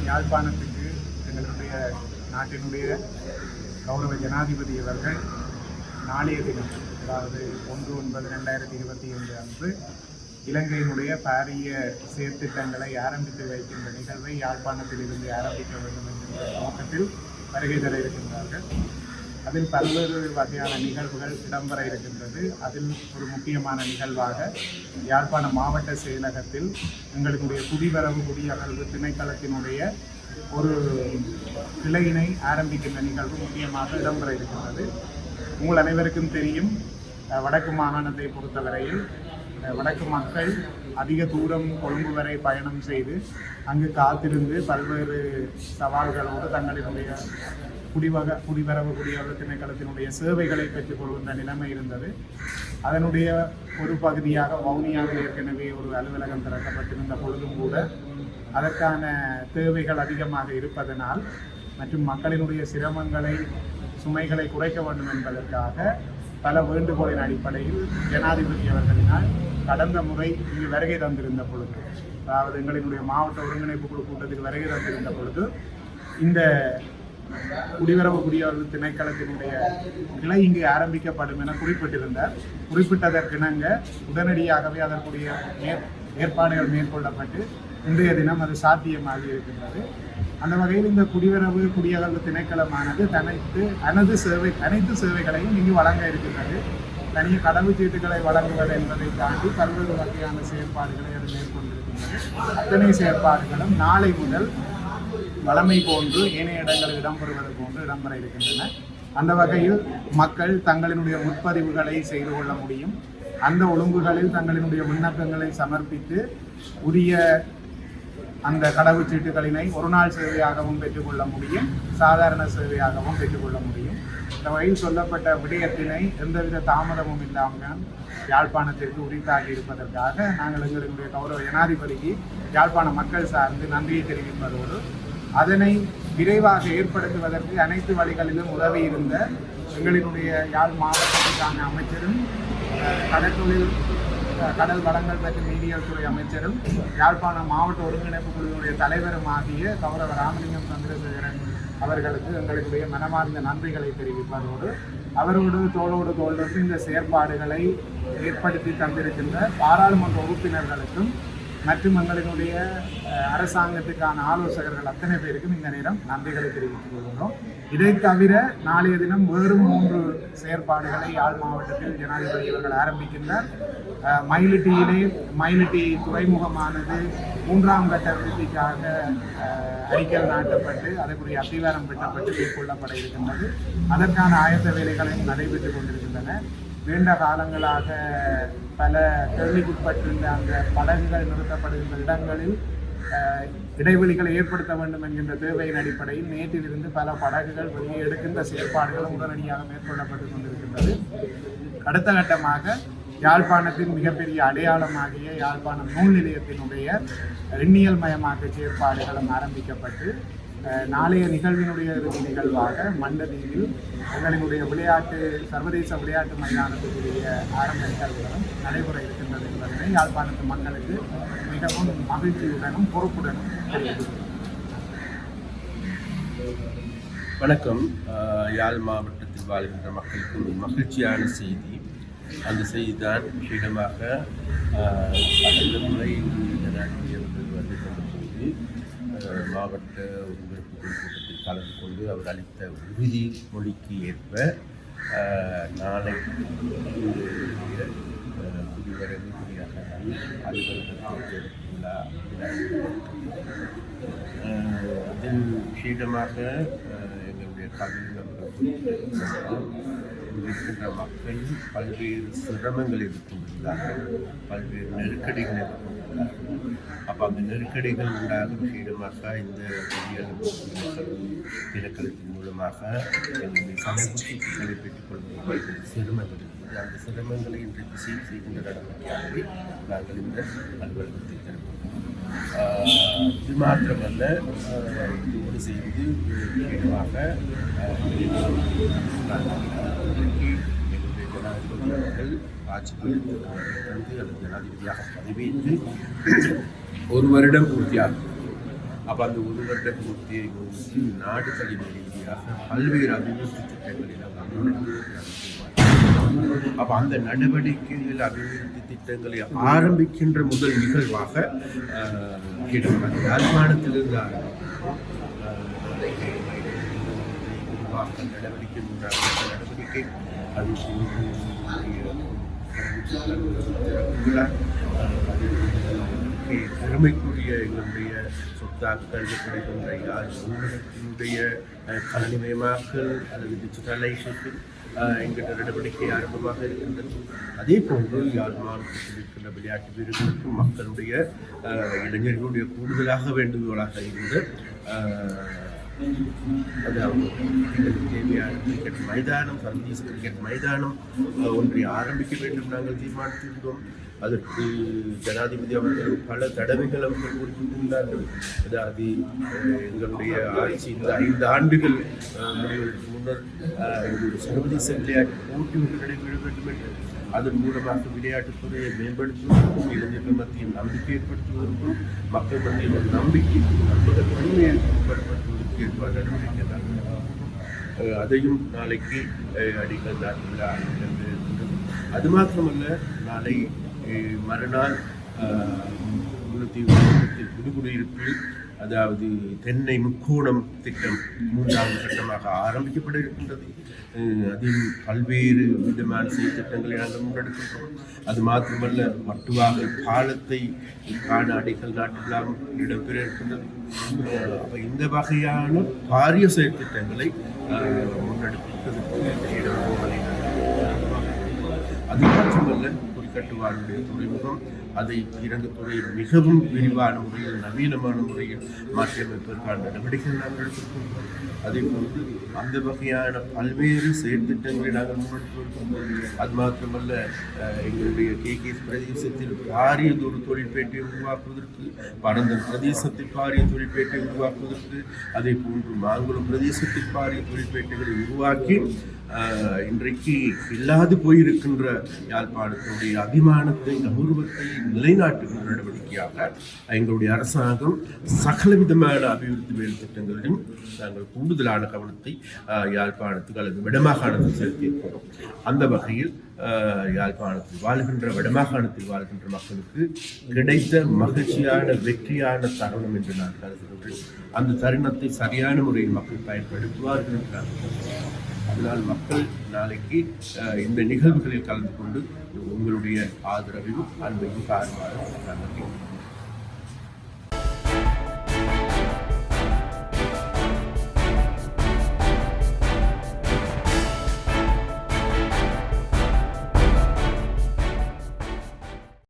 யாழ்ப்பாணத்துக்கு எங்களுடைய நாட்டினுடைய கௌரவ ஜனாதிபதி அவர்கள் நாளைய தினம், அதாவது 1/9/2025 அன்று இலங்கையினுடைய பாரிய செயற்திட்டங்களை ஆரம்பித்து வைக்கின்ற நிகழ்வை யாழ்ப்பாணத்தில் இருந்து ஆரம்பிக்க வேண்டும் என்கின்ற நோக்கத்தில் வருகை தர இருக்கின்றார்கள். அதில் பல்வேறு வகையான நிகழ்வுகள் இடம்பெற இருக்கின்றது. அதில் ஒரு முக்கியமான நிகழ்வாக யாழ்ப்பாண மாவட்ட செயலகத்தில் எங்களுடைய குடிவரவு குடியகழ்வு திணைக்களத்தினுடைய ஒரு கிளையினை ஆரம்பிக்கின்ற நிகழ்வு முக்கியமாக இடம்பெற இருக்கின்றது. உங்கள் அனைவருக்கும் தெரியும், வடக்கு மாகாணத்தை பொறுத்தவரையில் வடக்கு மக்கள் அதிக தூரம் கொழும்பு வரை பயணம் செய்து அங்கு காத்திருந்து பல்வேறு சவால்களோடு தங்களினுடைய குடிவரவு குடியகழ்வு திணைக்களத்தினுடைய சேவைகளை பெற்றுக்கொள்கின்ற நிலைமை இருந்தது. அதனுடைய ஒரு பகுதியாக வவுனியாவில் ஏற்கனவே ஒரு அலுவலகம் திறக்கப்பட்டிருந்த பொழுதும் கூட அதற்கான தேவைகள் அதிகமாக இருப்பதனால் மற்றும் மக்களினுடைய சிரமங்களை சுமைகளை குறைக்க வேண்டும் என்பதற்காக பல வேண்டுகோளின் அடிப்படையில் ஜனாதிபதி அவர்களினால் கடந்த முறை இங்கு வருகை தந்திருந்த பொழுது, அதாவது எங்களினுடைய மாவட்ட ஒருங்கிணைப்பு குழு கூட்டத்தில் வருகை தந்திருந்த பொழுது இந்த குடிவரவு குடியகழ்வு திணைக்களத்தினுடைய கிளை இங்கு ஆரம்பிக்கப்படும் என குறிப்பிட்டிருந்தார். குறிப்பிட்டதற்கிணங்க உடனடியாகவே அதற்குரிய ஏற்பாடுகள் மேற்கொள்ளப்பட்டு இன்றைய தினம் அது சாத்தியமாகி இருக்கின்றது. அந்த வகையில் இந்த குடிவரவு குடியகழ்வு திணைக்களமானது அனைத்து சேவைகளையும் இங்கு வழங்க இருக்கின்றது. தனிய கடவுச்சீட்டுகளை வழங்குவது என்பதை தாண்டி பல்வேறு வகையான செயற்பாடுகளை அது மேற்கொண்டிருக்கின்றது. அத்தனை செயற்பாடுகளும் நாளை முதல் வளமை போன்று ஏனைய இடங்களில் இடம்பெறுவது போன்று இடம்பெற இருக்கின்றன. அந்த வகையில் மக்கள் தங்களினுடைய முற்பதிவுகளை செய்து கொள்ள முடியும். அந்த ஒழுங்குகளில் தங்களினுடைய விண்ணப்பங்களை சமர்ப்பித்து உரிய அந்த கடவுச்சீட்டுகளினை ஒரு நாள் சேவையாகவும் பெற்றுக்கொள்ள முடியும், சாதாரண சேவையாகவும் பெற்றுக்கொள்ள முடியும். இந்த வகையில் சொல்லப்பட்ட விடயத்தினை எந்தவித தாமதமும் இல்லாமல் யாழ்ப்பாணத்திற்கு உரித்தாகி இருப்பதற்காக நாங்கள் எங்களுடைய கௌரவ ஜனாதிபதிக்கு யாழ்ப்பாண மக்கள் சார்ந்து நன்றியை தெரிவிப்பதோடு அதனை விரைவாக ஏற்படுத்துவதற்கு அனைத்து வழிகளிலும் உதவி இருந்த எங்களினுடைய யாழ் மாவட்டத்திற்கான அமைச்சரும் கடல் வளங்கள் மற்றும் நீரியல் துறை அமைச்சரும் யாழ்ப்பாணம் மாவட்ட ஒருங்கிணைப்பு குழுவினுடைய தலைவரும் ஆகிய கௌரவ ராமலிங்கம் சந்திரசேகரன் அவர்களுக்கு எங்களுடைய மனமார்ந்த நன்றிகளை தெரிவிப்பதோடு அவரோடு தோளோடு தோளோடு இந்த செயற்பாடுகளை ஏற்படுத்தி தந்திருக்கின்ற பாராளுமன்ற உறுப்பினர்களுக்கும் மற்றும் எங்களினுடைய அரசாங்கத்துக்கான ஆலோசகர்கள் அத்தனை பேருக்கும் இந்த நேரம் நன்றிகளை தெரிவித்துக் கொள்கிறோம். இதை தவிர நாளைய தினம் வேறும் 3 செயற்பாடுகளை யாழ் மாவட்டத்தில் ஜனாதிபதி அவர்கள் ஆரம்பிக்கின்றார். மயிலிட்டி துறைமுகமானது 3ஆம் கட்ட விருத்திக்காக அடிக்கல் நாட்டப்பட்டு அதற்குரிய அத்திவாரம் பெற்றப்பட்டு மேற்கொள்ளப்பட இருக்கின்றது. அதற்கான ஆயத்த வேலைகளும் நடைபெற்றுக் கொண்டிருக்கின்றன. நீண்ட காலங்களாக பல கேள்விக்குட்பட்டிருந்த அந்த படகுகள் நிறுத்தப்படுகின்ற இடங்களில் இடைவெளிகளை ஏற்படுத்த வேண்டும் என்கின்ற தேவையின் அடிப்படையில் நேற்றிலிருந்து பல படகுகள் வெளியே எடுக்கின்ற செயற்பாடுகள் உடனடியாக மேற்கொள்ளப்பட்டு கொண்டிருக்கின்றது. அடுத்த கட்டமாக யாழ்ப்பாணத்தின் மிகப்பெரிய அடையாளமாகிய யாழ்ப்பாணம் நூல் நிலையத்தினுடைய எண்ணியல் மயமாக்க செயற்பாடுகளும் ஆரம்பிக்கப்பட்டு நாளைய நிகழ்வினுடைய இறுதி நிகழ்வாக மண்டதீவில் எங்களினுடைய சர்வதேச விளையாட்டு மைதானத்துக்குரிய ஆரம்ப நிகழ்வுகளும் நடைபெற இருக்கின்றது என்பதனை யாழ்ப்பாணத்து மக்களுக்கு மிகவும் மகிழ்ச்சியுடனும் பொறுப்புடனும் தெரிவித்துள்ளது. வணக்கம். யாழ் மாவட்டத்தில் வாழ்கின்ற மக்களுக்கு மகிழ்ச்சியான செய்தி. அந்த செய்தி தான் விஷயமாக கடந்த முறை ஜனாதிபதி வந்து கொண்டபோது மாவட்ட ஒருங்கிணைப்பு கூட்டத்தில் கலந்து கொண்டு அவர் அளித்த உறுதி மொழிக்கு ஏற்ப நாளை குடிவரவு குடியகழ்வு அலுவலகத்தில் விழா இதில் விஷயமாக எங்களுடைய எங்களுடைய கவிஞர்கள் இருக்கின்ற மக்கள் பல்வேறு சிரமங்கள் எதிர்கொண்டுள்ளார்கள், பல்வேறு நெருக்கடிகள் எதிர்கொண்டுள்ளார்கள். அப்போ அந்த நெருக்கடிகள் உண்டாகும் விஷயமாக இந்த தினக்கலத்தின் மூலமாக எங்களுடைய சமூகங்களை பெற்றுக்கொள்வது சிரமங்கள் இருக்குது. அந்த சிரமங்களை இன்றைக்கு சீர் செய்கின்ற நடவடிக்கையாகவே நாங்கள் இந்த அலுவலகத்தை திறப்போம். இது மாத்திரமல்ல, இதோடு செய்து முக்கியமாக எங்களுடைய ஜனாதிபதி அவர்கள் ஆட்சி பீடத்திலிருந்து அல்லது ஜனாதிபதியாக பதவியேற்று ஒரு வருடம் பூர்த்தியாகும். அப்போ அந்த ஒரு வருட பூர்த்தியை முன்னிட்டு நாடு தழுவிய ரீதியாக பல்வேறு அபிவிருத்தி திட்டங்களை அப்போ அந்த நடவடிக்கைகள் அபிவிருத்தி திட்டங்களை ஆரம்பிக்கின்ற முதல் நிகழ்வாக யாழ்ப்பாணத்திலிருந்து நடவடிக்கை அது பெருமைக்குரிய எங்களுடைய சொத்தாக்கள் கிடைக்கின்ற யாழ்ப்பாணத்தினுடைய கணினிமயமாக்கல் அல்லது டிஜிட்டலைசேஷன் என்கின்ற நடவடிக்கை ஆரம்பமாக இருக்கின்றது. அதே போன்று யாழ் மாவட்டத்தில் இருக்கின்ற விளையாட்டு வீரர்களுக்கும் மக்களுடைய இளைஞர்களுடைய கூடுதலாக வேண்டுகோளாக இருந்த அதாவது தேவையான கிரிக்கெட் மைதானம், சர்வதேச கிரிக்கெட் மைதானம் ஒன்றை ஆரம்பிக்க வேண்டும் நாங்கள் தீர்மானித்திருந்தோம். அதற்கு ஜனாதிபதி அவர்கள் பல தடவைகள் அவர்கள் குறிப்பிட்டுள்ளார்கள். அதாவது எங்களுடைய ஆட்சி இந்த 5 ஆண்டுகள் முடிவதற்கு முன்னர் எங்களுடைய சர்வதேச விளையாட்டு போட்டிகள் நடைபெற வேண்டும் என்று, அதன் மூலமாக விளையாட்டுத்துறையை மேம்படுத்துவதற்கும் இளைஞர்கள் மத்தியில் நம்பிக்கை ஏற்படுத்துவதற்கும் மக்கள் மத்தியில் ஒரு நம்பிக்கை நம்பகத்தன்மையை ஏற்படுத்துவதற்கு ஏற்பாடு நடவடிக்கை அதையும் நாளைக்கு அடிக்கல் நாட்டுவிழா இருக்கின்றது. அது மாத்திரமல்ல, நாளை மறுநாள் முல்லைத்தீவு மாவட்டத்தில் புதுக்குடியிருப்பில் அதாவது தென்னை முக்கோணம் திட்டம் 3வது கட்டமாக ஆரம்பிக்கப்பட இருக்கின்றது. அதில் பல்வேறு விதமான திட்டங்களை நாங்கள் முன்னெடுக்கின்றோம். அது மாத்திரமல்ல, மட்டுவாக பாலத்தை காண அடிக்கல் நாட்டெல்லாம் இடம்பெற இருக்கின்றது. அப்போ இந்த வகையான பாரிய செயற்திட்டங்களை முன்னெடுப்பதற்கு அது மாத்திரமல்ல, குறிக்கட்டுவாருடைய துறைமுகம் அதை இறங்குத்துறை மிகவும் விரிவான முறையில் நவீனமான முறையில் மாற்றியமைப்பதற்கான நடவடிக்கைகள் நாங்கள் எடுத்திருக்கின்றோம். அதே போன்று அந்த வகையான பல்வேறு செயற்திட்டங்களை நாங்கள் முன்னெடுத்திருக்கின்றோம். அது மாத்திரமல்ல, எங்களுடைய கேகேஎஸ் பிரதேசத்தில் பாரியதொரு தொழிற்பேட்டை உருவாக்குவதற்கு, பரந்தன் பிரதேசத்தில் பாரிய தொழிற்பேட்டை உருவாக்குவதற்கு, அதே போன்று மாங்குளம் பிரதேசத்தில் பாரிய தொழிற்பேட்டைகளை உருவாக்கி இன்றைக்கு இல்லாது போயிருக்கின்ற யாழ்ப்பாணத்தினுடைய அபிமானத்தை, கௌரவத்தை நிலைநாட்டுகின்ற நடவடிக்கையாக எங்களுடைய அரசாங்கம் சகலவிதமான அபிவிருத்தி வேலை திட்டங்களிலும் நாங்கள் கூடுதலான கவனத்தை யாழ்ப்பாணத்துக்கு அல்லது வடமாகாணத்தில் செலுத்தியிருக்கிறோம். அந்த வகையில் யாழ்ப்பாணத்தில் வாழ்கின்ற, வடமாகாணத்தில் வாழ்கின்ற மக்களுக்கு கிடைத்த மகிழ்ச்சியான வெற்றியான தருணம் என்று நான் கருதுகிறேன். அந்த தருணத்தை சரியான முறையில் மக்கள் பயன்படுத்துவார்கள் என்று அதனால் மக்கள் நாளைக்கு இந்த நிகழ்வுகளில் கலந்து கொண்டு உங்களுடைய ஆதரவையும் அன்பையும் காரணமாக நான்